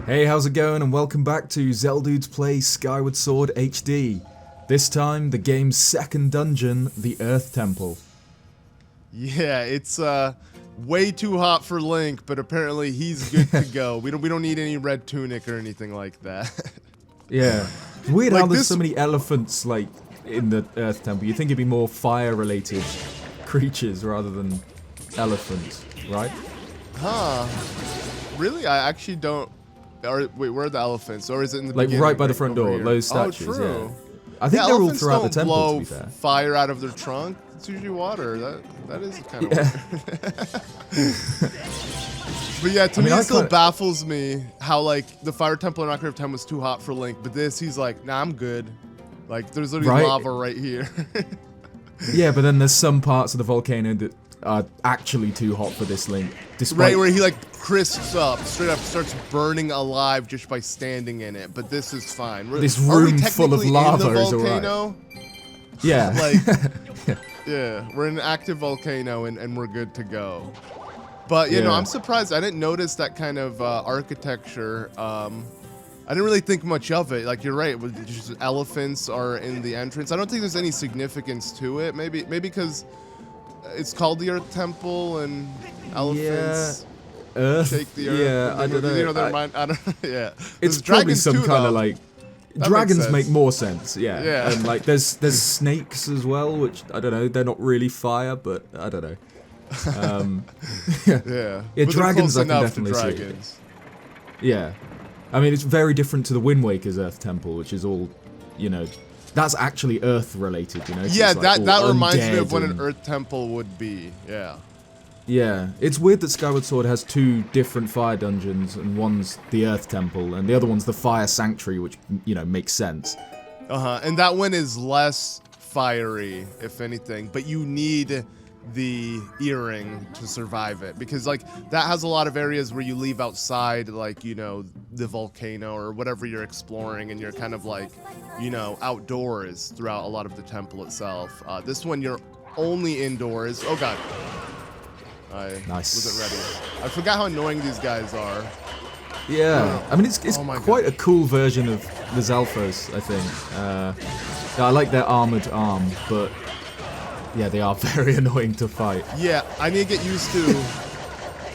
Hey, how's it going? And welcome back to Zeldudes Play Skyward Sword HD. This time, the game's second dungeon, the Earth Temple. Yeah, it's way too hot for Link, but apparently he's good to go. We don't need any red tunic or anything like that. Yeah. It's weird how Like there's this- so many elephants, like, in the Earth Temple. You'd think it'd be more fire-related creatures rather than elephants, right? Huh. Really? I actually don't... wait, where are the elephants? Or is it in the Like, beginning, right by the front over door, here? those statues, Oh, true. yeah. I think they're all elephants throughout the don't temple, blow to be fair. fire out of their trunk. It's usually water. That is kind of weird. But yeah, to me it still baffles me how, like, the Fire Temple in Ocarina of Time was too hot for Link, but this, he's like, nah, I'm good. Like, there's literally lava right here. Yeah, but then there's some parts of the volcano that are actually too hot for this Link. Despite Right, where he, like, crisps up, straight up starts burning alive just by standing in it, but this is fine. This Are we room full of technically in lava the is volcano? Yeah. Like, yeah, we're in an active volcano and we're good to go. But, you know, I'm surprised. I didn't notice that kind of architecture. I didn't really think much of it. Like, you're right. Just elephants are in the entrance. I don't think there's any significance to it. Maybe because it's called the Earth Temple and elephants shake the earth. Yeah, I don't know. You know, their mind. I don't. Yeah. It's probably some kind of like. Dragons make more sense, yeah. Yeah. And like, there's snakes as well, which I don't know. They're not really fire, but I don't know. Yeah. Yeah, But dragons I they're can close enough to definitely see. dragons. Yeah, I mean it's very different to the Wind Waker's Earth Temple, which is all, you know, that's actually Earth related, you know. So Yeah, it's, like, that all reminds me undead of what an and- Earth Temple would be. Yeah. Yeah, it's weird that Skyward Sword has two different fire dungeons, and one's the Earth Temple, and the other one's the Fire Sanctuary, which, you know, makes sense. And that one is less fiery, if anything, but you need the earring to survive it, because, like, that has a lot of areas where you leave outside, like, you know, the volcano or whatever you're exploring, and you're kind of like, you know, outdoors throughout a lot of the temple itself. This one, you're only indoors. Oh, God. I wasn't ready. I forgot how annoying these guys are. Yeah, I mean it's Oh my quite a cool version of the Zalphos, I think. I like their armored arm, but yeah, they are very annoying to fight. Yeah, I need to get used to.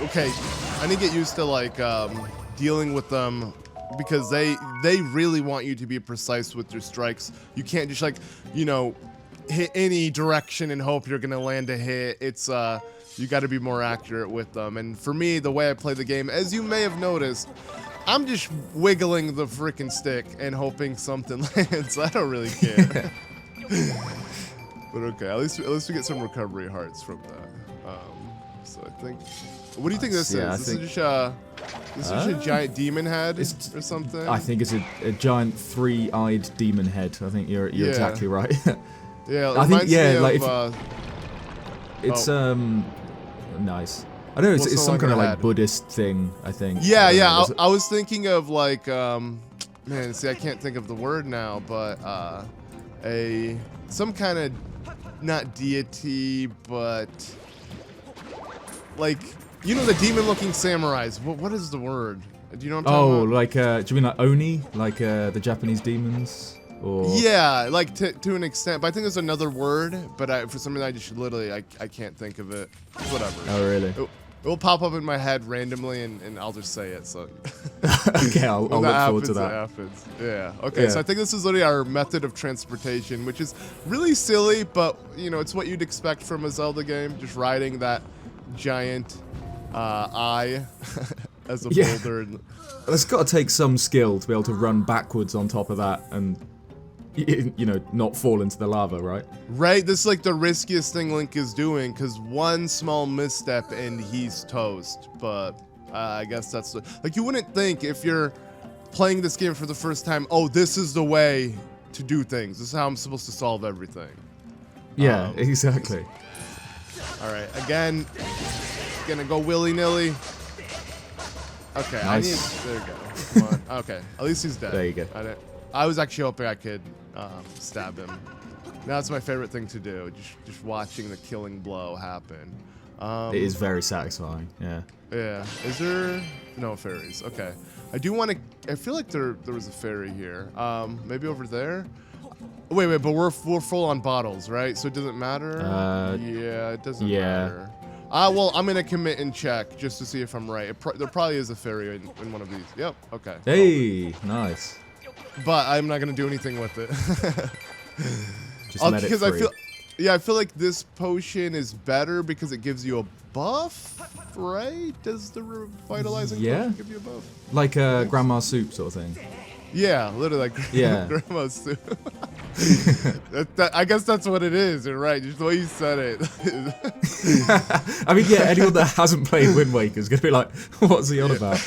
Okay, I need to get used to, like, dealing with them, because they really want you to be precise with your strikes. You can't just, like, you know, hit any direction and hope you're gonna land a hit. It's you got to be more accurate with them. And for me, the way I play the game, as you may have noticed, I'm just wiggling the freaking stick and hoping something lands. I don't really care. But okay, at least we get some recovery hearts from that. So I think. What do you think this is? This is just a giant demon head or something? I think it's a giant three-eyed demon head. I think you're exactly right. Yeah, it I think me like of, it's nice. I don't know. It's some kind of like Buddhist thing. I think. Yeah, yeah. I was thinking of, like, man. See, I can't think of the word now, but some kind of, not deity, but like, you know, the demon-looking samurais. What is the word? Do you know what I'm talking about? Like do you mean like Oni, like the Japanese demons? Or... Yeah, like to an extent, but I think there's another word, but for some reason I just literally I can't think of it. Whatever. Oh really? It will pop up in my head randomly, and I'll just say it. So. Okay, I'll look forward to that. Happens. Yeah. Okay. So I think this is literally our method of transportation, which is really silly, but, you know, it's what you'd expect from a Zelda game. Just riding that giant eye as a boulder. And it's got to take some skill to be able to run backwards on top of that and, you know, not fall into the lava, right? Right. This is like the riskiest thing Link is doing, because one small misstep and he's toast. But I guess that's like, you wouldn't think if you're playing this game for the first time, oh, this is the way to do things. This is how I'm supposed to solve everything. Yeah, exactly. All right, again, gonna go willy-nilly. Okay, nice. there we go. Come on. Okay, at least he's dead. There you go. I was actually hoping I could stab him. That's my favorite thing to do, just watching the killing blow happen. It is very satisfying. Yeah. Yeah. Is there no fairies? Okay. I do want to. I feel like there was a fairy here. Maybe over there. Wait, but we're full on bottles, right? So it doesn't matter. Yeah, it doesn't matter. Well, I'm gonna commit and check just to see if I'm right. There probably is a fairy in one of these. Yep. Okay. Hey, nice. But I'm not gonna do anything with it. Just let it free. I feel like this potion is better because it gives you a buff, right? Does the revitalizing potion give you a buff? Like a grandma's soup sort of thing. Yeah, literally like grandma's soup. I guess that's what it is. You're right. Just the way you said it. I mean, yeah, anyone that hasn't played Wind Waker is going to be like, what's he on about?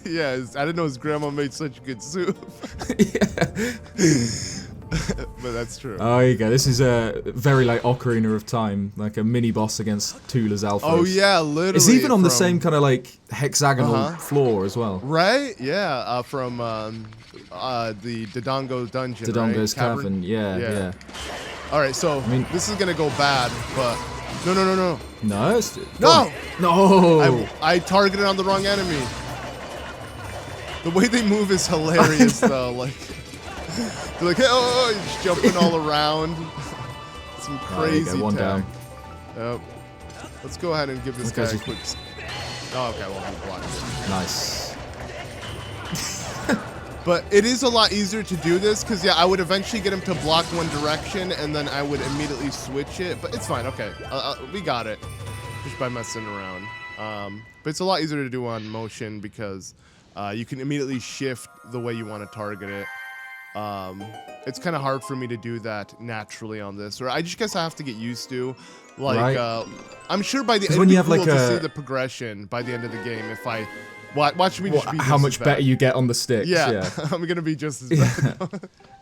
Yeah, I didn't know his grandma made such good soup. But that's true. Oh, there you go. This is a very like Ocarina of Time, like a mini boss against Tula's Alphas. Oh yeah, literally. It's even on the same kind of like hexagonal floor as well. Right? Yeah, from the Dodongo dungeon. Dodongo's Cavern. Yeah. All right, so this is gonna go bad, but no. No. I targeted on the wrong enemy. The way they move is hilarious, though. Like. They're like, oh, just jumping all around. Some crazy one tech. down. Let's go ahead and give this guy a quick. Oh, okay, well, he blocked it. Nice. But it is a lot easier to do this because, yeah, I would eventually get him to block one direction and then I would immediately switch it. But it's fine. Okay, we got it just by messing around. But it's a lot easier to do on motion because you can immediately shift the way you want to target it. It's kind of hard for me to do that naturally on this, or I just guess I have to get used to. Like, I'm sure by the end, when you have like to see the progression by the end of the game. If I watch me, just be how much better you get on the sticks. Yeah. I'm gonna be just as bad.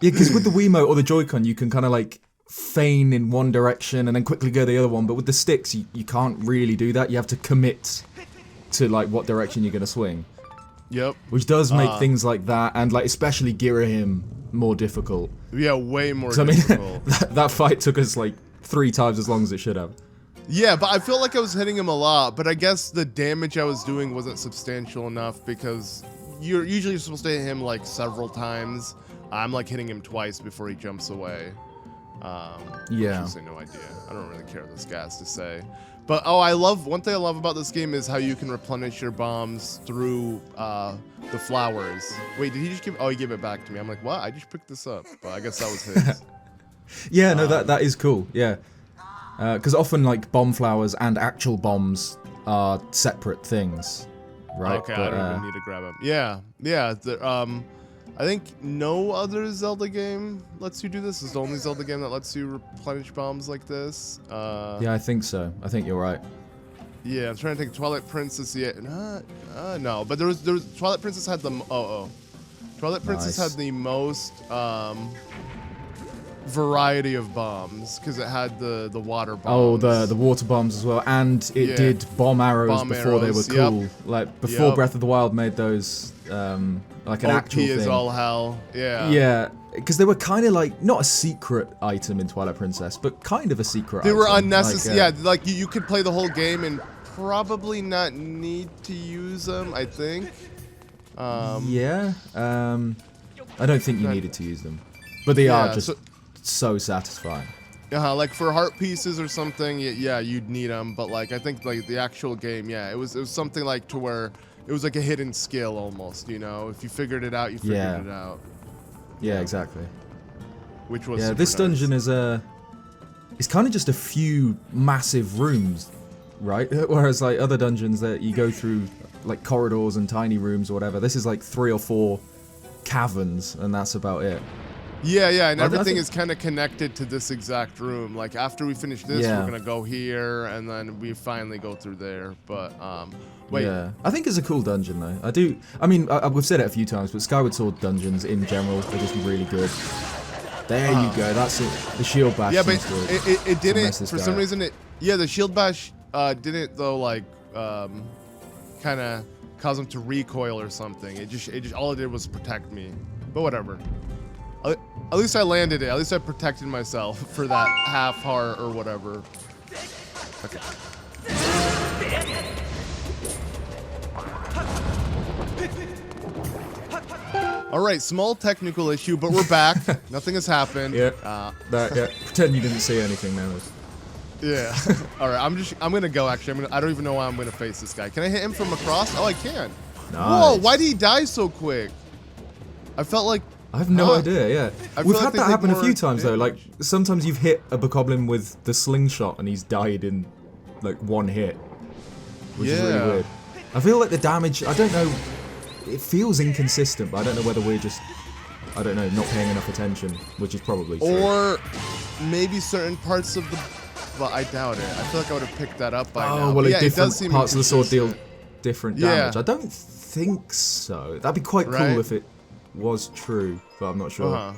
Yeah, because with the Wiimote or the Joy-Con, you can kind of like feign in one direction and then quickly go the other one. But with the sticks, you can't really do that. You have to commit to like what direction you're gonna swing. Yep. Which does make things like that, and like especially Girahim more difficult. Yeah, way more difficult. I mean, that fight took us like 3 times as long as it should have. Yeah, but I feel like I was hitting him a lot, but I guess the damage I was doing wasn't substantial enough because you're usually supposed to hit him like several times. I'm like hitting him twice before he jumps away. Yeah. I say no idea. I don't really care what this guy has to say. But one thing I love about this game is how you can replenish your bombs through the flowers. Wait, did he just he gave it back to me. I'm like, what? I just picked this up. But I guess that was his. Yeah, no, that is cool. Yeah. Because often like bomb flowers and actual bombs are separate things, right? Okay, I don't even need to grab them. Yeah. I think no other Zelda game lets you do this. It's the only Zelda game that lets you replenish bombs like this. Yeah, I think so. I think you're right. Yeah, I'm trying to think. Twilight Princess. Yeah, no, but there was Twilight Princess had the Twilight Princess had the most variety of bombs because it had the water bombs. Oh, the water bombs as well, and it did bomb arrows before they were cool. Yep. Like before Breath of the Wild made those like an actual thing. OP is all hell. Yeah. Yeah, because they were kind of like not a secret item in Twilight Princess, but kind of a secret. They were unnecessary. Like you could play the whole game and probably not need to use them. I think. I don't think you needed to use them, but they are just so satisfying. Like for heart pieces or something, yeah, you'd need them. But like I think like the actual game, it was something like to where it was like a hidden skill almost. You know, if you figured it out, you figured it out. Yeah, exactly. Which was this dungeon is it's kind of just a few massive rooms, right? Whereas like other dungeons that you go through like corridors and tiny rooms or whatever, this is like 3 or 4 caverns, and that's about it. Yeah, and everything is kind of connected to this exact room. Like after we finish this, we're gonna go here, and then we finally go through there. But wait. Yeah, I think it's a cool dungeon though. I mean, we've said it a few times, but Skyward Sword dungeons in general are just really good. There you go. That's it. The shield bash. Yeah, but it didn't. For some reason, the shield bash didn't though. Like kind of cause him to recoil or something. It just all it did was protect me. But whatever. At least I landed it. At least I protected myself for that half heart or whatever. Okay. All right, small technical issue, but we're back. Nothing has happened. Yeah. Pretend you didn't see anything now. Yeah. All right, I'm gonna go. Actually, I don't even know why I'm gonna face this guy. Can I hit him from across? Oh, I can. Nice. Whoa! Why did he die so quick? I felt like. I have no idea. Yeah, we've had that happen a few times though. Like sometimes you've hit a bokoblin with the slingshot and he's died in like one hit, which is really weird. I feel like the damage. I don't know. It feels inconsistent, but I don't know whether we're just, I don't know, not paying enough attention, which is probably true. Or maybe certain parts of the. But I doubt it. I feel like I would have picked that up by now. Oh well, yeah, different it does seem parts of the sword deal different damage. Yeah. I don't think so. That'd be quite cool if it was true, but I'm not sure.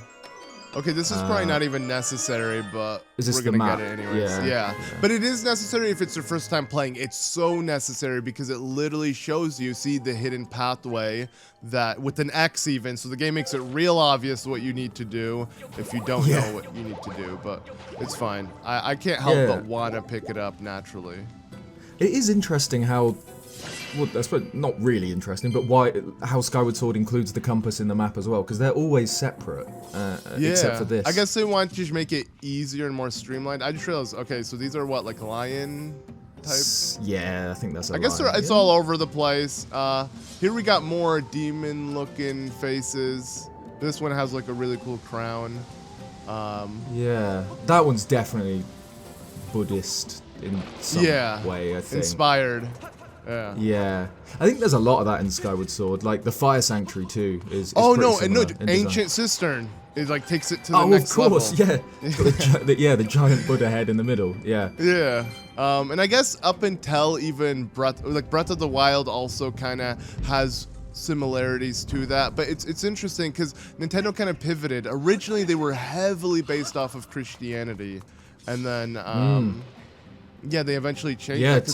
Okay, this is probably not even necessary, but we're the gonna map? get it anyways. Yeah. But it is necessary if it's your first time playing. It's so necessary because it literally shows you, see the hidden pathway that with an X even, so the game makes it real obvious what you need to do if you don't know what you need to do, but it's fine. I can't help but want to pick it up naturally. It is interesting how, well, I suppose not really interesting, but how Skyward Sword includes the compass in the map as well, because they're always separate, except for this. I guess they want to just make it easier and more streamlined. I just realized, okay, so these are what, like lion types? Yeah, I think that's a I guess it's all over the place. Here we got more demon-looking faces. This one has like a really cool crown. Yeah, that one's definitely Buddhist in some way, I think. Inspired. Yeah, I think there's a lot of that in Skyward Sword. Like the Fire Sanctuary too is. Ancient Cistern. It like takes it to the next level. Oh, of course, yeah. The giant Buddha head in the middle. Yeah. Yeah. And I guess up until even Breath of the Wild also kind of has similarities to that, but it's interesting because Nintendo kind of pivoted. Originally, they were heavily based off of Christianity, and then they eventually changed.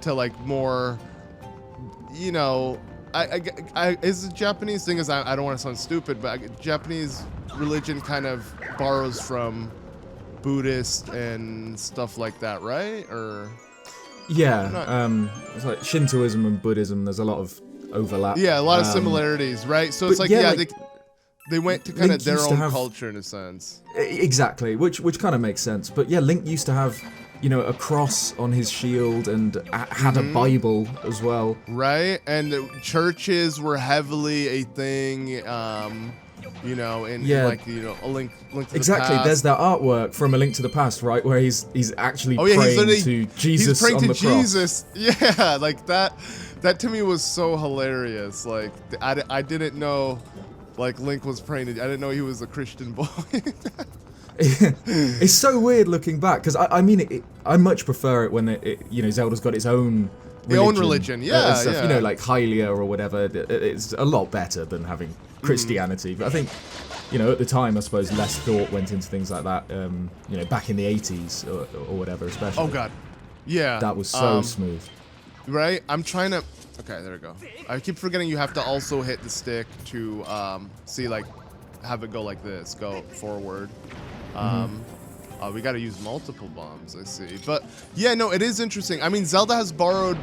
To like more, you know, is the Japanese thing is I don't want to sound stupid, but Japanese religion kind of borrows from Buddhist and stuff like that, right? Or it's like Shintoism and Buddhism. There's a lot of overlap. Yeah, a lot of similarities, right? So it's like they went to kind of their own culture in a sense. Exactly, which kind of makes sense. But yeah, Link used to have, you know, a cross on his shield and had a Bible as well. Right, and the churches were heavily a thing, you know, in like, you know, a link to the past. There's that artwork from A Link to the Past, right, where he's actually praying to Jesus on the cross. Yeah, like that to me was so hilarious. Like, I didn't know, like, Link was praying. I didn't know he was a Christian boy. It's so weird looking back, because I mean, I much prefer it when you know, Zelda's got its own religion. You know, like Hylia or whatever. It's a lot better than having Christianity. But I think, you know, at the time, I suppose less thought went into things like that. You know, back in the 80s or whatever, especially. Oh god, yeah. That was so smooth. Right? I'm trying to. Okay, there we go. I keep forgetting you have to also hit the stick to see, like, have it go like this, go forward. We got to use multiple bombs, I see. But yeah, no, it is interesting. I mean, Zelda has borrowed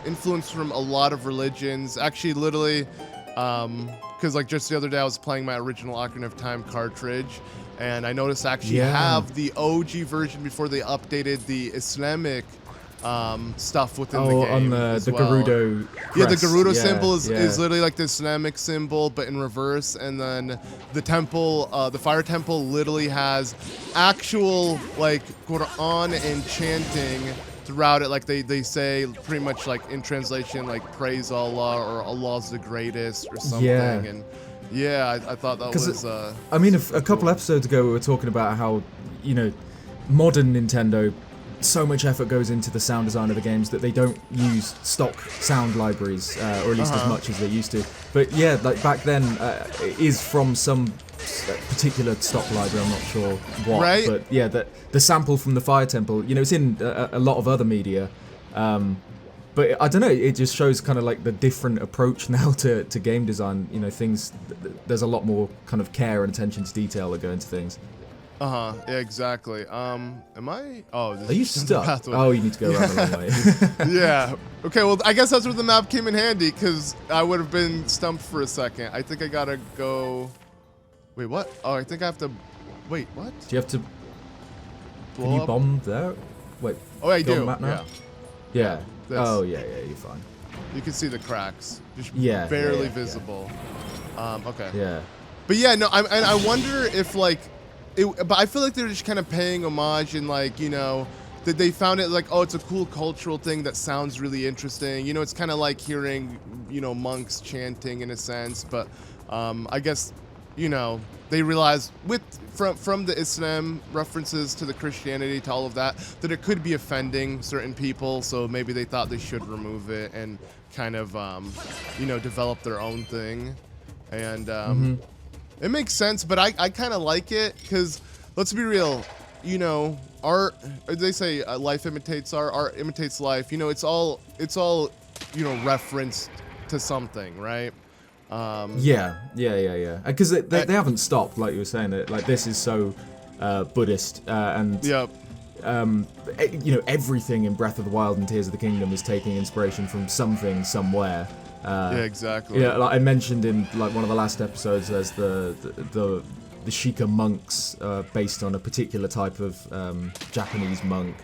influence from a lot of religions. Actually, literally, because like just the other day I was playing my original Ocarina of Time cartridge, and I noticed I actually have the OG version before they updated the Islamic stuff within the game. On the Gerudo crest. Yeah, the Gerudo symbol is literally like the Islamic symbol, but in reverse. And then the temple, the fire temple, literally has actual like Quran and chanting throughout it. Like they say pretty much like in translation, like praise Allah or Allah's the greatest or something. Yeah. And yeah, I thought that was. I mean, a couple episodes ago we were talking about how, you know, modern Nintendo, so much effort goes into the sound design of the games that they don't use stock sound libraries, or at least as much as they used to. But yeah, like back then, it is from some particular stock library, I'm not sure what. Right. But yeah, the sample from the Fire Temple, you know, it's in a lot of other media. But I don't know, it just shows kind of like the different approach now to game design. You know, there's a lot more kind of care and attention to detail that go into things. Yeah, exactly. Am I? Oh, this Are you is the stuck? pathway. Oh, you need to go around the long way. Yeah. Okay, well, I guess that's where the map came in handy, because I would have been stumped for a second. I think I gotta go... Wait, what? Oh, I think I have to... Wait, what? Do you have to... Blow Can you up? bomb there? Wait. Oh, I go on do. the map now? Yeah. Yeah. This. Oh, yeah, you're fine. You can see the cracks. Just Yeah, barely yeah. visible. Okay. Yeah. But yeah, no, and I wonder if, like... but I feel like they're just kind of paying homage and, like, you know... that they found it like, oh, it's a cool cultural thing that sounds really interesting. You know, it's kind of like hearing, you know, monks chanting in a sense. But I guess, you know, they realized from the Islam references to the Christianity to all of that, that it could be offending certain people. So maybe they thought they should remove it and kind of, you know, develop their own thing. And it makes sense, but I kind of like it because, let's be real, you know, art, they say life imitates art imitates life. You know, it's all, you know, referenced to something, right? Yeah. Because they haven't stopped, like you were saying. That like this is so Buddhist, and Yep. you know, everything in Breath of the Wild and Tears of the Kingdom is taking inspiration from something somewhere. Yeah, exactly. Yeah, like I mentioned in like one of the last episodes, there's the Shika monks based on a particular type of Japanese monk.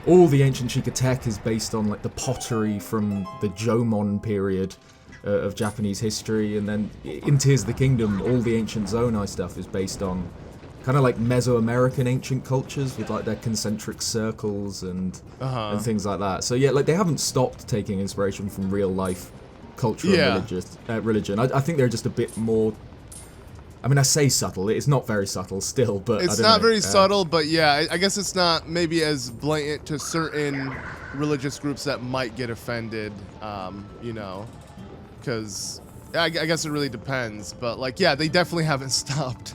All the ancient Shika tech is based on like the pottery from the Jomon period of Japanese history, and then in Tears of the Kingdom, all the ancient Zonai stuff is based on kind of like Mesoamerican ancient cultures with like their concentric circles and things like that. So yeah, like they haven't stopped taking inspiration from real life culture and religion. I think they're just a bit more. I mean, I say subtle. It's not very subtle still, but It's I don't not know. very subtle, but yeah, I guess it's not maybe as blatant to certain religious groups that might get offended, you know, because I guess it really depends. But like, yeah, they definitely haven't stopped.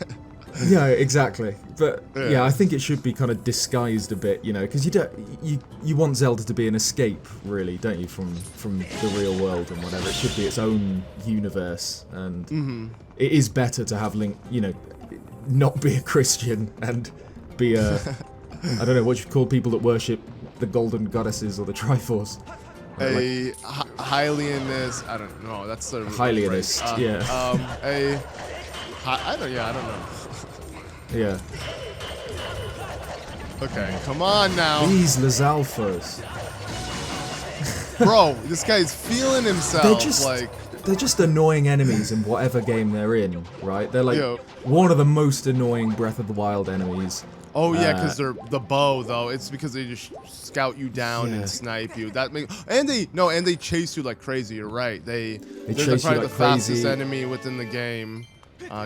Yeah, exactly. But Yeah. yeah, I think it should be kind of disguised a bit, you know, because you want Zelda to be an escape, really, don't you, from the real world and whatever. It should be its own universe, and it is better to have Link, you know, not be a Christian and be a I don't know what you'd call people that worship the golden goddesses or the Triforce. A Hylianist, I don't know. That's the Hylianist, yeah. I don't know. Yeah. Okay, come on now, These Lizalfos. bro. This guy's feeling himself. They're just annoying enemies in whatever game they're in, right? They're like Yo. one of the most annoying Breath of the Wild enemies. Oh yeah, because they're the bow though. It's because they just scout you down Yeah. and snipe you. That and they chase you like crazy. You're right. They're chase you probably like the fastest crazy. enemy within the game.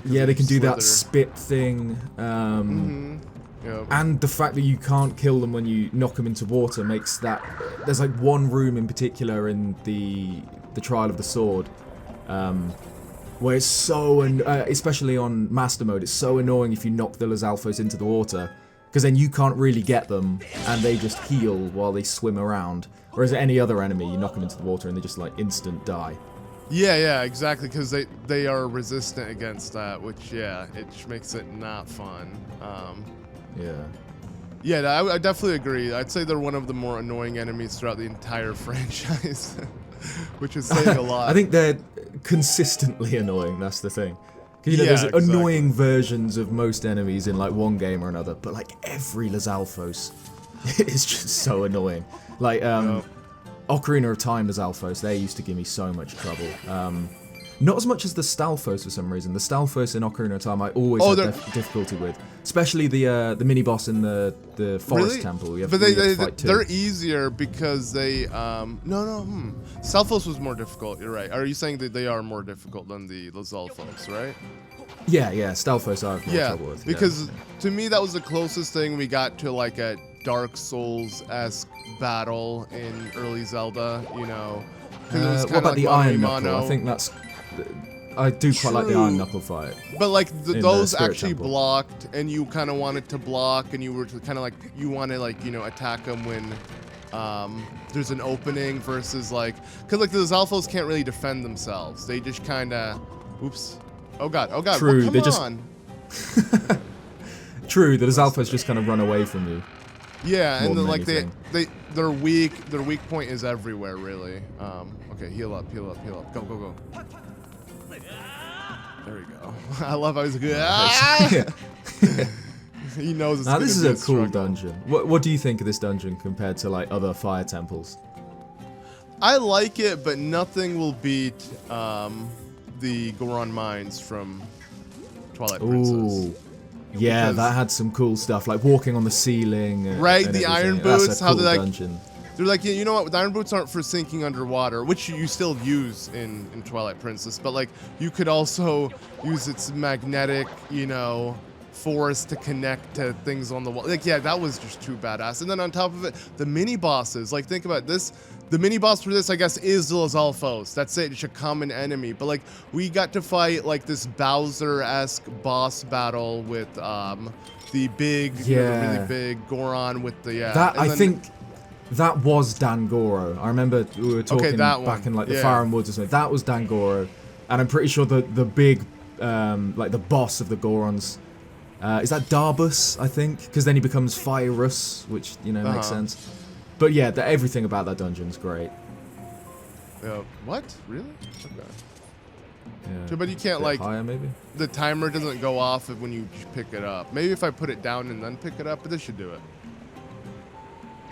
Yeah, they can do that slither. spit thing. Yep. And the fact that you can't kill them when you knock them into water makes that... There's like one room in particular in the Trial of the Sword where it's so... especially on Master Mode, it's so annoying if you knock the Lizalfos into the water, because then you can't really get them and they just heal while they swim around. Whereas any other enemy, you knock them into the water and they just like instant die. Yeah, exactly. Because they are resistant against that, which it just makes it not fun. Yeah, I definitely agree. I'd say they're one of the more annoying enemies throughout the entire franchise, which is saying a lot. I think they're consistently annoying, that's the thing. 'Cause, you know, Yeah, there's exactly. annoying versions of most enemies in like one game or another, but like every Lizalfos is just so annoying. Like, Ocarina of Time Lizalfos, they used to give me so much trouble. Not as much as the Stalfos for some reason. The Stalfos in Ocarina of Time I always had difficulty with. Especially the mini-boss in the Forest Really? Temple. You have But to fight two. they're easier because they Stalfos was more difficult. You're right. Are you saying that they are more difficult than the Lizalfos, right? Yeah, Stalfos I have more trouble with. Because to me that was the closest thing we got to like a Dark Souls-esque battle in early Zelda. You know. 'Cause it was What kinda about like the mano Iron a Knuckle? mano. I think that's... I do quite like the True. Iron Knuckle fight. But like in the those Spirit actually Temple. blocked, and you kind of wanted to block, and you were kind of like you want to like attack them when there's an opening versus like because like the Zalfos can't really defend themselves. They just kind of, oops, oh god, True, well, come they just- on. True, the Zalfos just kind of run away from you. Yeah, and then like anything. their weak point is everywhere really. Okay, heal up. Go. There we go. I love how he's good. He knows it's Now gonna this is be a cool struggle. dungeon. What do you think of this dungeon compared to like other fire temples? I like it, but nothing will beat the Goron mines from Twilight Princess. Ooh. Yeah, Because- that had some cool stuff, like walking on the ceiling. Right, and the everything. iron That's boots, a how cool they're like- dungeon. They're like, you know what? The iron boots aren't for sinking underwater, which you still use in Twilight Princess, but like you could also use its magnetic, force to connect to things on the wall. Like, yeah, that was just too badass. And then on top of it, the mini bosses. Like, think about this. The mini boss for this, I guess, is the Zalfos. That's it. It's a common enemy. But like, we got to fight like this Bowser-esque boss battle with the big, the really big Goron with the That I think that was Dangoro. I remember we were talking back in like the Fire and Woods or something. That was Dangoro, and I'm pretty sure the big like the boss of the Gorons. Is that Darbus, I think? Because then he becomes Firus, which, makes sense. But yeah, everything about that dungeon's great. What? Really? Okay. Yeah. Too bad you can't, Bit like, higher, maybe? the timer doesn't go off when you pick it up. Maybe if I put it down and then pick it up, but this should do it.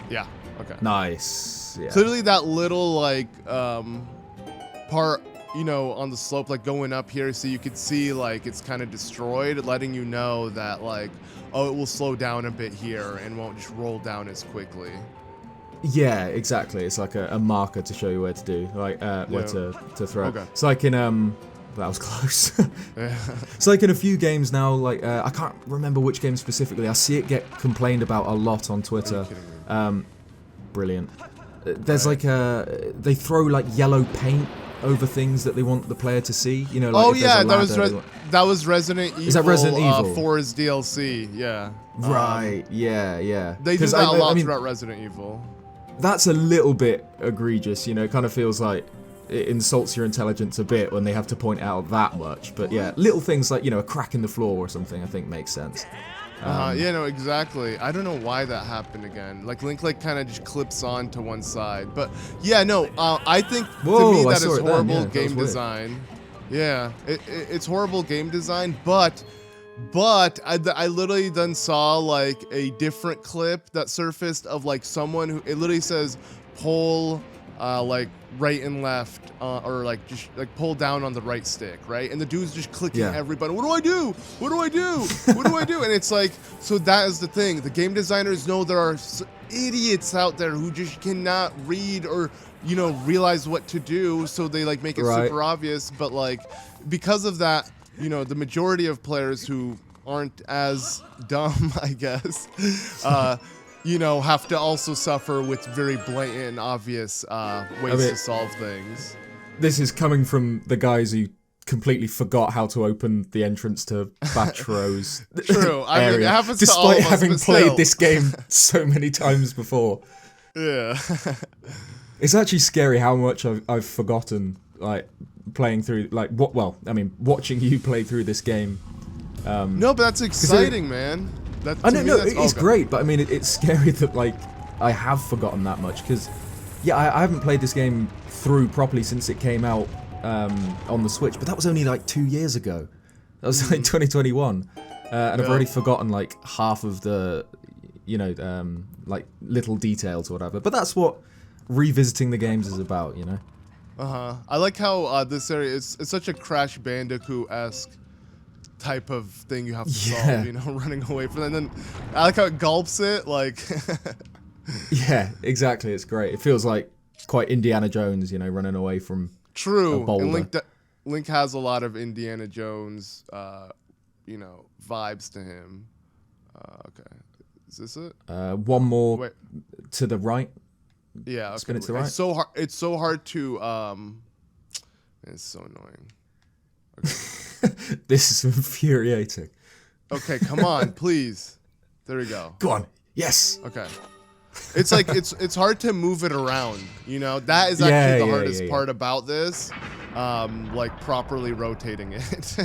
Yeah, okay. Nice. Yeah. Clearly that little, like, part, on the slope, like going up here, so you could see like it's kind of destroyed, letting you know that like, oh, it will slow down a bit here and won't just roll down as quickly. Yeah, exactly. It's like a marker to show you where to do, like where to throw. Okay. It's like in that was close. Yeah. It's like in a few games now. Like I can't remember which game specifically. I see it get complained about a lot on Twitter. Are you kidding me? Brilliant. There's like they throw like yellow paint over things that they want the player to see. Like Oh if there's yeah, a ladder, that was Resident Evil. Is that Resident Evil? 4's DLC. Yeah. Right. Yeah. They do 'Cause that a lot I mean, throughout Resident Evil. that's a little bit egregious. It kind of feels like it insults your intelligence a bit when they have to point out that much. But yeah, little things like a crack in the floor or something, I think makes sense. Yeah, no, exactly. I don't know why that happened again. Like Link, like kind of just clips on to one side. But yeah, no, I think to me that is horrible game design. Yeah, it's horrible game design. But I literally then saw like a different clip that surfaced of like someone who it literally says pull like right and left or like just like pull down on the right stick, right? And the dude's just clicking every button. What do I do? What do I do? What do I do? And it's like, so that is the thing. The game designers know there are idiots out there who just cannot read or realize what to do, so they like make it super obvious. But like because of that, the majority of players who aren't as dumb, I guess, have to also suffer with very blatant and obvious ways to solve things. This is coming from the guys who completely forgot how to open the entrance to Batro's True. I mean, it happens despite to all of us, having but played still. this game so many times before. Yeah. It's actually scary how much I've forgotten, like, playing through, like, watching you play through this game. No, but that's exciting, man. I don't know, it's great, but I mean, it's scary that, like, I have forgotten that much, because, yeah, I haven't played this game through properly since it came out on the Switch, but that was only, like, 2 years ago. That was, like, 2021, and I've already forgotten, like, half of the, like, little details or whatever, but that's what revisiting the games is about, I like how this area is such a Crash Bandicoot-esque type of thing you have to solve, running away from it. And then I like how it gulps it, like. Yeah, exactly. It's great. It feels like quite Indiana Jones, running away from a boulder. And Link has a lot of Indiana Jones, vibes to him. Okay, is this it? One more to the right. Yeah, okay. Spin it to the right. It's so hard to. It's so annoying. Okay. This is infuriating. Okay, come on, please. There we go. Go on. Yes. Okay. It's like it's hard to move it around. That is actually the hardest part about this. Like properly rotating it.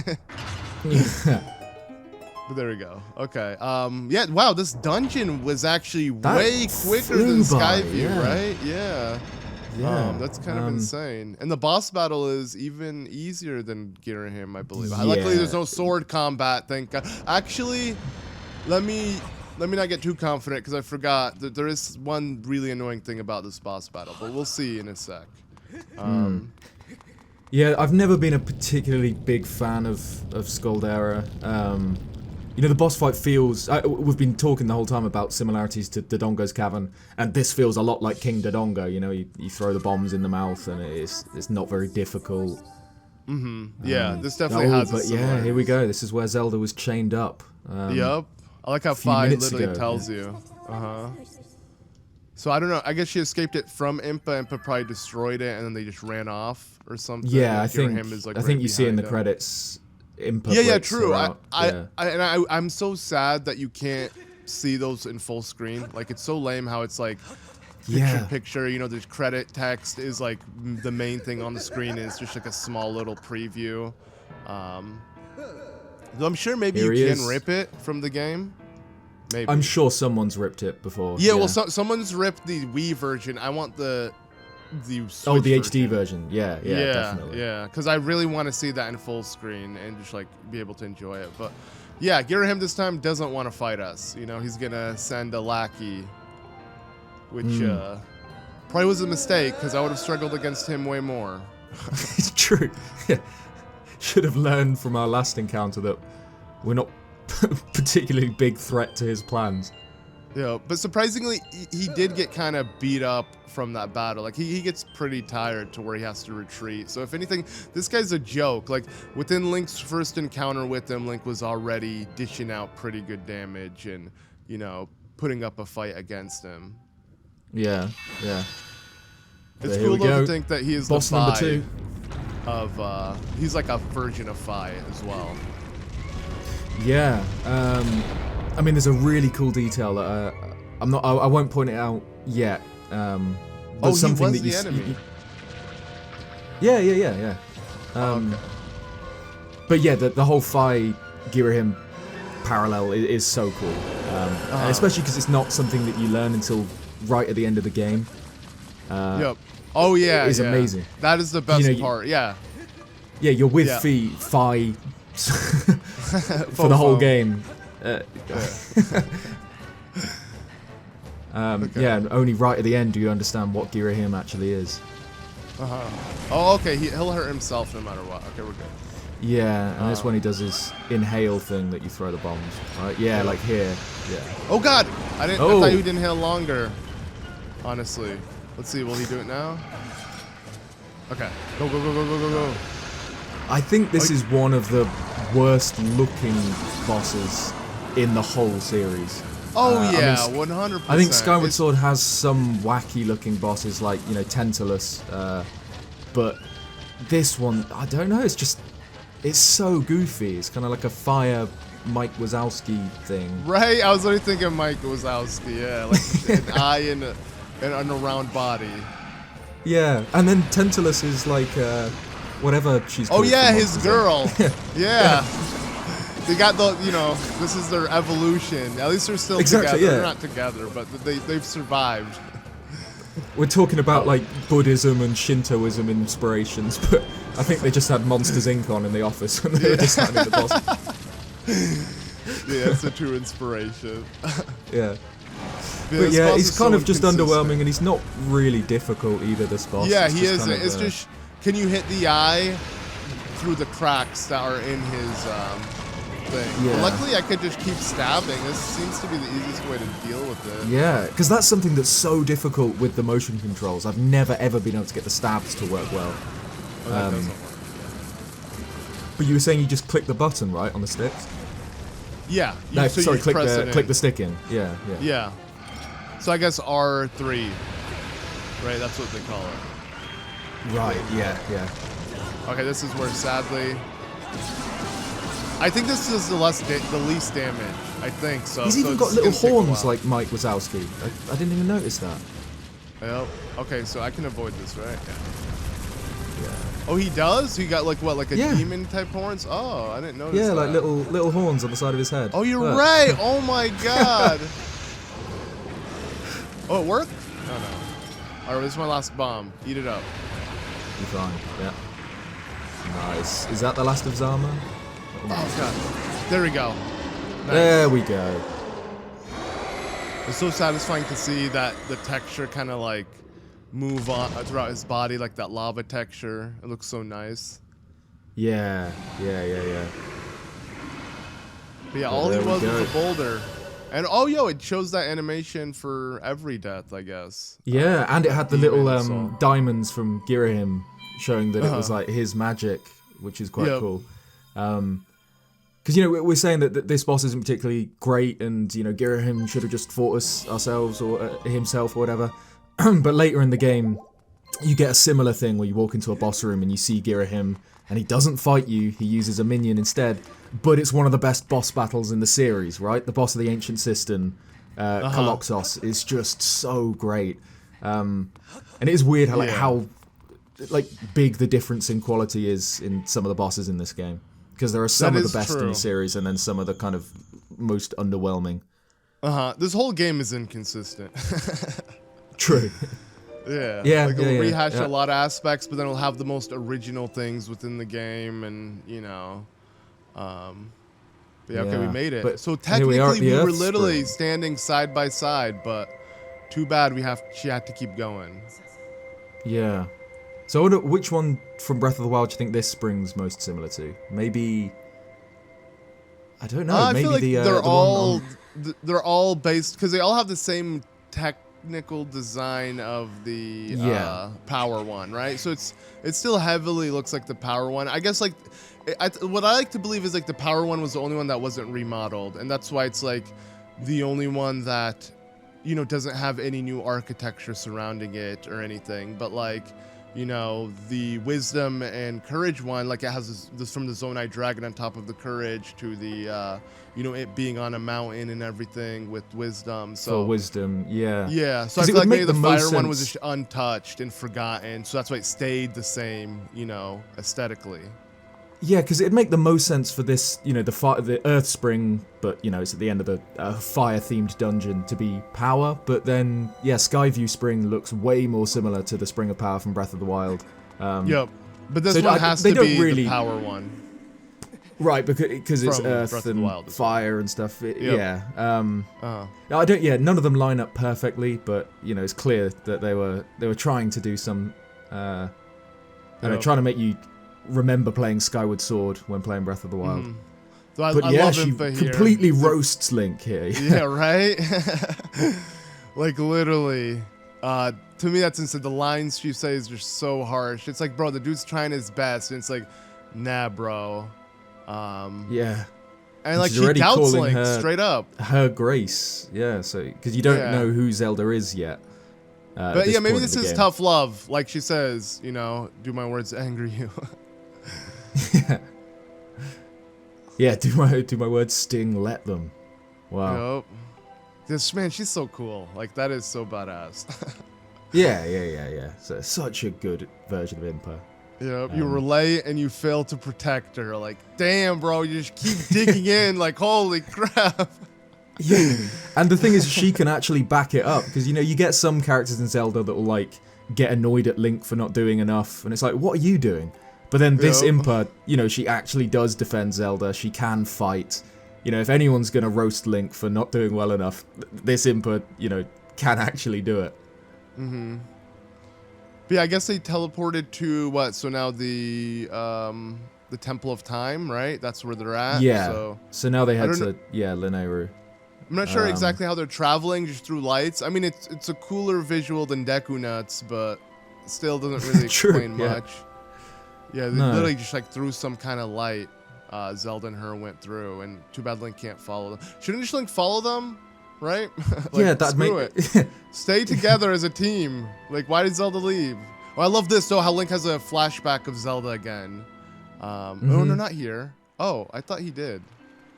But there we go. Okay. Yeah. Wow. This dungeon was actually That way quicker flew than by, Skyview, yeah. right? Yeah. Yeah. That's kind of insane. And the boss battle is even easier than Girahim, I believe. Luckily, Yeah. there's no sword combat. Thank God. Actually, let me not get too confident because I forgot that there is one really annoying thing about this boss battle, but we'll see in a sec. Yeah, I've never been a particularly big fan of Skuldera. You know, the boss fight feels... we've been talking the whole time about similarities to Dodongo's Cavern, and this feels a lot like King Dodongo. You know, you throw the bombs in the mouth, and it's not very difficult. Yeah, this definitely has but yeah, here we go. This is where Zelda was chained up. Yep. I like how few Fi minutes literally ago, tells you. So I don't know. I guess she escaped it from Impa. Impa probably destroyed it, and then they just ran off or something. Yeah, and I like, think right you see in the behind him. credits. Impa Yeah, breaks true. her out. I'm so sad that you can't see those in full screen. Like, it's so lame how it's like picture. You know, there's credit text is like the main thing on the screen, and it's just like a small little preview. Though I'm sure maybe Here you he can is. rip it from the game. Maybe. I'm sure someone's ripped it before. Yeah, well, someone's ripped the Wii version. I want the Switch oh, the version. HD version. Yeah, definitely. Yeah, because I really want to see that in full screen and just like be able to enjoy it. But yeah, Girahim this time doesn't want to fight us. You know, he's gonna send a lackey, which probably was a mistake because I would have struggled against him way more. It's true. Yeah. Should have learned from our last encounter that we're not particularly big threat to his plans. Yeah, but surprisingly, he did get kind of beat up from that battle. Like, he gets pretty tired to where he has to retreat. So if anything, this guy's a joke. Like, within Link's first encounter with him, Link was already dishing out pretty good damage and, you know, putting up a fight against him. Yeah. It's Here cool we though go. to think that he is Boss the number Fi 2. of, he's like a version of Fi as well. Yeah. I mean, there's a really cool detail that I won't point it out yet. There's something he was that the enemy. Yeah. Okay. But yeah, the whole Fi Girahim parallel is so cool, and especially because it's not something that you learn until right at the end of the game. Yep. Oh yeah, it's amazing. That is the best You know, part. Yeah. Yeah, you're with Fi for the whole game. Yeah, and only right at the end do you understand what Girahim actually is. Oh, okay. He'll hurt himself no matter what. Okay, we're good. Yeah, and that's when he does his inhale thing that you throw the bombs, right? Yeah, like here. Yeah. Oh God! I thought he'd inhale longer. Honestly, let's see. Will he do it now? Okay. Go. I think this is one of the worst looking bosses in the whole series. Oh yeah, I mean, 100%. I think Skyward Sword has some wacky looking bosses like, you know, Tantalus, but this one, I don't know, it's so goofy. It's kind of like a fire Mike Wazowski thing. Right? I was already thinking Mike Wazowski, yeah. Like an eye and a round body. Yeah, and then Tantalus is like, whatever she's called. Oh yeah, from his Monster girl. Inc. Yeah. They got the, you know, this is their evolution. At least they're still together. Yeah. They're not together, but they've survived. We're talking about like Buddhism and Shintoism inspirations, but I think they just had Monsters Inc. on in the office when they were designing the boss. Yeah, it's a true inspiration. Yeah. This But yeah, boss he's is kind so of just inconsistent. underwhelming, and he's not really difficult either, this boss. Yeah, It's he just isn't. kind of, It's just, can you hit the eye through the cracks that are in his thing? Yeah. But luckily, I could just keep stabbing. This seems to be the easiest way to deal with it. Yeah, because that's something that's so difficult with the motion controls. I've never ever been able to get the stabs to work well. Oh, that doesn't work. But you were saying you just click the button, right, on the sticks? Yeah. No, so sorry, you click press the it in. click the stick in. Yeah. Yeah. So I guess R3, right? That's what they call it. Right. Yeah. Okay, this is where sadly, I think this is the least damage. I think so. He's so even it's got little gonna take a horns while. like Mike Wazowski. I didn't even notice that. Yep. Okay, so I can avoid this, right? Yeah. Oh, he does? He got like what, like a Yeah. demon type horns? Oh, I didn't notice Yeah, that. like little horns on the side of his head. Oh, you're Look. right. Oh my god. Oh, it worked? Oh no. Alright, this is my last bomb. Eat it up. You're fine. Yeah. Nice. Is that the last of Zama? Oh god. There we go. Nice. There we go. It's so satisfying to see that the texture kind of like move on throughout his body, like that lava texture. It looks so nice. Yeah. But yeah, Oh, all he there we was go. a boulder. And oh, yo, it shows that animation for every death, I guess. Yeah, and it had the little demon soul. diamonds from Girahim showing that it was like his magic, which is quite Yep. cool. Because, you know, we're saying that this boss isn't particularly great and, you know, Girahim should have just fought us ourselves or himself or whatever. But later in the game, you get a similar thing where you walk into a boss room and you see Girahim and he doesn't fight you, he uses a minion instead. But it's one of the best boss battles in the series, right? The boss of the Ancient Cistern, Kaloxos, is just so great. And it is weird how big the difference in quality is in some of the bosses in this game. Because there are some of the best in the series and then some of the kind of most underwhelming. This whole game is inconsistent. True. Yeah. Like it'll rehash a lot of aspects, but then it'll have the most original things within the game, and you know. But yeah, okay, we made it. But so here we are technically, at the we were Earth literally Spring. standing side by side, but too bad she had to keep going. Yeah. So I wonder which one from Breath of the Wild do you think this spring's most similar to? Maybe... I don't know. I maybe feel like the they're all based because they all have the same technical design of the power one, right? So it still heavily looks like the power one. I guess like what I like to believe is like the power one was the only one that wasn't remodeled, and that's why it's like the only one that, you know, doesn't have any new architecture surrounding it or anything. But like, you know, the wisdom and courage one, like it has this from the Zonai dragon on top of the courage to the you know, it being on a mountain and everything with wisdom. So for wisdom, yeah. Yeah, so I feel like maybe the fire one was just untouched and forgotten, so that's why it stayed the same, you know, aesthetically. Yeah, because it'd make the most sense for this, you know, the Earth Spring, but, you know, it's at the end of the fire-themed dungeon to be power. But then, yeah, Skyview Spring looks way more similar to the Spring of Power from Breath of the Wild. Yep, but this one has to be the power one. Right, because it's Earth and fire and stuff. Yeah. I don't. Yeah, none of them line up perfectly, but you know, it's clear that they were trying to do some, trying to make you remember playing Skyward Sword when playing Breath of the Wild. So I yeah, she completely roasts Link here. Yeah, right? Like, literally. To me, that's insane. The lines she says are so harsh. It's like, bro, the dude's trying his best, and it's like, nah, bro. Yeah. And like, she doubts Link straight up. Her grace. Yeah, so, because you don't know who Zelda is yet. But yeah, maybe this is tough love. Like she says, you know, do my words anger you? Yeah. Yeah, do my words sting, let them. Wow. Yep. This man, she's so cool. Like, that is so badass. Yeah. So such a good version of Impa. Yep. You relay and you fail to protect her. Like, damn, bro, you just keep digging in. Like, holy crap. Yeah. And the thing is, she can actually back it up because, you know, you get some characters in Zelda that will like get annoyed at Link for not doing enough, and it's like, what are you doing? But then this Impa, you know, she actually does defend Zelda. She can fight. You know, if anyone's gonna roast Link for not doing well enough, this Impa, you know, can actually do it. Mm-hmm. But yeah, I guess they teleported to what? So now the Temple of Time, right? That's where they're at. Yeah. So now they head to Lineru. I'm not sure exactly how they're traveling, just through lights. I mean, it's a cooler visual than Deku Nuts, but still doesn't really explain much. Yeah, they literally just like threw some kind of light. Zelda and her went through, and too bad Link can't follow them. Shouldn't just Link follow them, right? Like, yeah, that'd make it. Stay together as a team. Like, why did Zelda leave? Oh, I love this though. How Link has a flashback of Zelda again. Oh no, not here. Oh, I thought he did,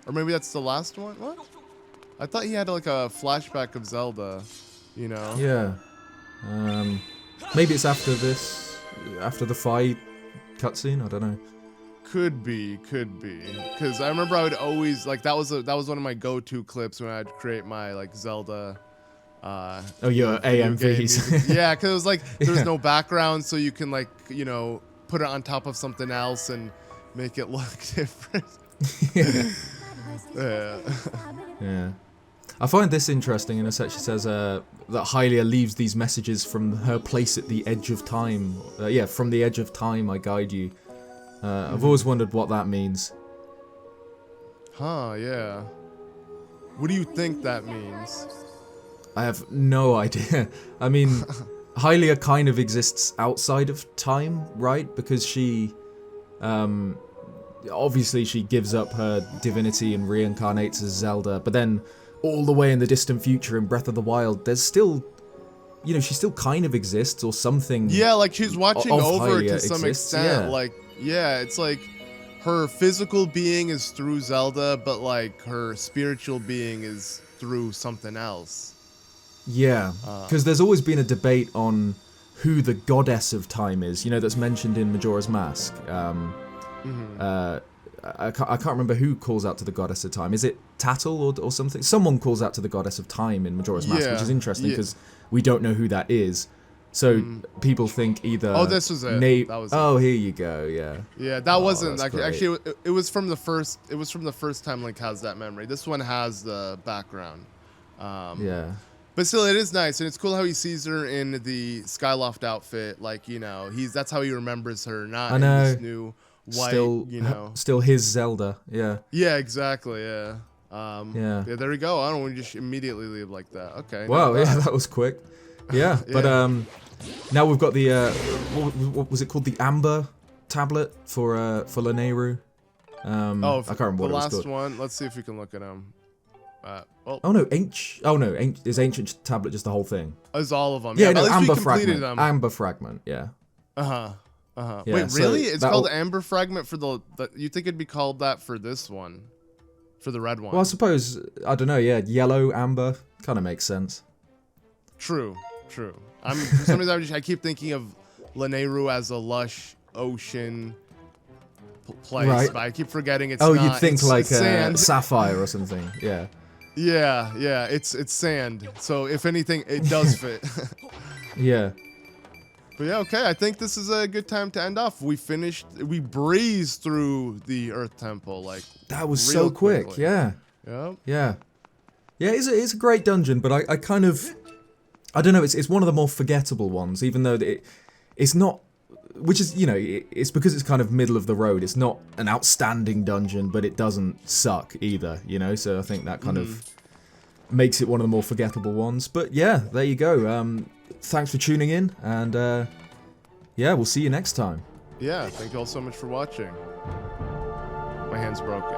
or maybe that's the last one. What? I thought he had like a flashback of Zelda. You know? Yeah. Maybe it's after this, after the fight. cutscene. I don't know. Could be, because I remember I would always like that was one of my go-to clips when I'd create my like Zelda. Oh, your AMVs. Yeah, because it was like there's no background, so you can like put it on top of something else and make it look different. Yeah. Yeah. I find this interesting in a section. She says that Hylia leaves these messages from her place at the edge of time. Yeah, from the edge of time I guide you. I've always wondered what that means. Huh, yeah. What do you think that means? I have no idea. I mean, Hylia kind of exists outside of time, right? Because she, obviously she gives up her divinity and reincarnates as Zelda, but then all the way in the distant future in Breath of the Wild, there's still, she still kind of exists or something. Yeah, like she's watching over Hylia to some exists, extent. yeah. Like, yeah, it's like her physical being is through Zelda, but like her spiritual being is through something else. Yeah, because there's always been a debate on who the goddess of time is, that's mentioned in Majora's Mask. I can't remember who calls out to the goddess of time. Is it Tattle or something? Someone calls out to the goddess of time in Majora's Mask, which is interesting because we don't know who that is. So people think either. Oh, this was it. That was it. Here you go. Yeah. Yeah, that wasn't actually. It was from the first. It was from the first time Link has that memory. This one has the background. Yeah. But still, it is nice, and it's cool how he sees her in the Skyloft outfit. Like that's how he remembers her, not in this new white. Still his Zelda. Yeah. Yeah. Exactly. Yeah. Yeah. There we go. I don't want to just immediately leave like that. Okay. Wow. Yeah, that was quick. Yeah, but now we've got the what was it called, the Amber tablet for Lanayru. I can't remember what it was called. The last one. Let's see if we can look at them. Oh no, is Ancient Tablet just the whole thing? Is all of them? Yeah, no, Amber Fragment. Amber Fragment. Yeah. Yeah, wait, so really? It's called Amber Fragment for the. You think it'd be called that for this one, for the red one? Well, I suppose I don't know. Yeah, yellow amber kind of makes sense. True. For some reason I keep thinking of Lanayru as a lush ocean place, right. but I keep forgetting it's you'd not. think it's like sand. sapphire or something. Yeah. Yeah, it's sand. So if anything, it does fit. Yeah. But yeah, okay. I think this is a good time to end off. We breezed through the Earth Temple like that was so quick. Quickly. Yeah. Yep. Yeah. Yeah, it's a great dungeon, but I kind of, I don't know, it's one of the more forgettable ones, even though it's not, which is, it's because it's kind of middle of the road. It's not an outstanding dungeon, but it doesn't suck either, so I think that kind of makes it one of the more forgettable ones. But yeah, there you go. Thanks for tuning in, and yeah, we'll see you next time. Yeah, thank you all so much for watching. My hand's broken.